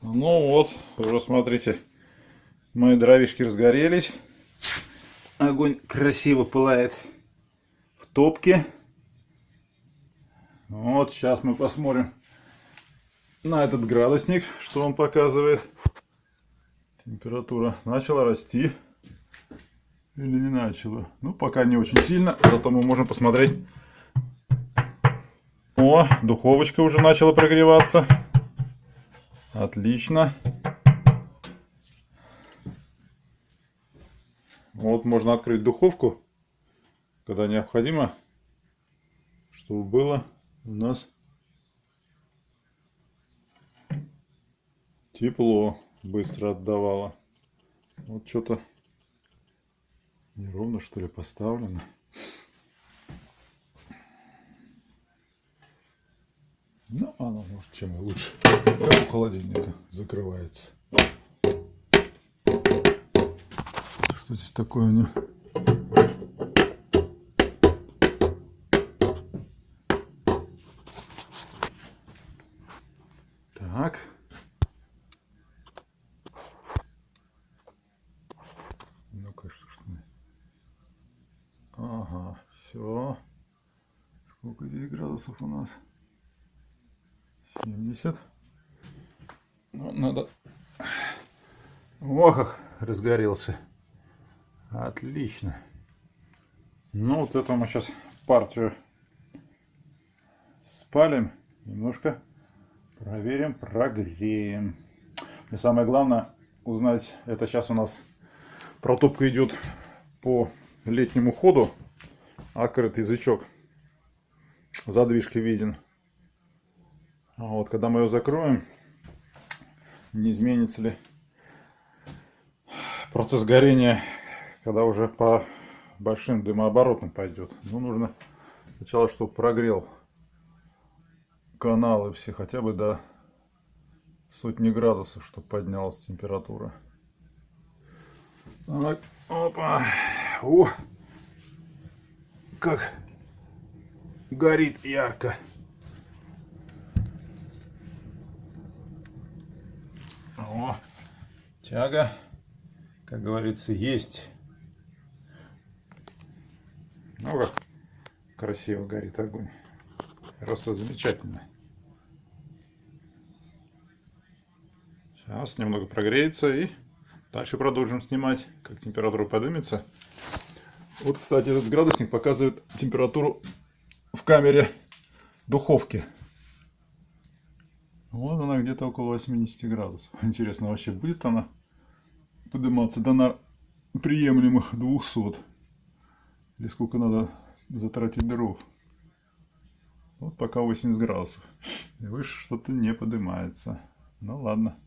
Ну вот, уже смотрите, мои дровишки разгорелись. Огонь красиво пылает в топке. Вот, сейчас мы посмотрим на этот градусник, что он показывает. Температура начала расти или не начала. Ну, пока не очень сильно, зато мы можем посмотреть. О, духовочка уже начала прогреваться. Отлично. Вот можно открыть духовку, когда необходимо, чтобы было у нас тепло, быстро отдавало. Вот что-то неровно, что ли, поставлено. Ну, оно может чем и лучше. Как у холодильника закрывается. Что здесь такое у него? Так. Ну-ка, что ж мы. Ага, все. Сколько здесь градусов у нас? 70. Ну, надо... Ох, как разгорелся. Отлично. Ну, вот это мы сейчас партию спалим. Немножко проверим, прогреем. И самое главное узнать, это сейчас у нас протопка идет по летнему ходу. Открыт язычок. Задвижки виден. А вот когда мы ее закроем, не изменится ли процесс горения, когда уже по большим дымооборотам пойдет. Ну, нужно сначала, чтобы прогрел каналы все хотя бы до сотни градусов, чтобы поднялась температура. Так, опа. О, как горит ярко. О, тяга, как говорится, есть. Ну как красиво горит огонь. Просто замечательно. Сейчас немного прогреется и дальше продолжим снимать, как температура поднимется. Вот, кстати, этот градусник показывает температуру в камере духовки. Вот она где-то около 80 градусов. Интересно, вообще будет она подниматься до приемлемых 200? Или сколько надо затратить дров? Вот пока 80 градусов. И выше что-то не поднимается. Ну ладно.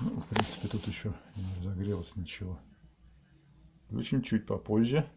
Ну, в принципе, тут еще не разогрелось ничего. Включим чуть попозже.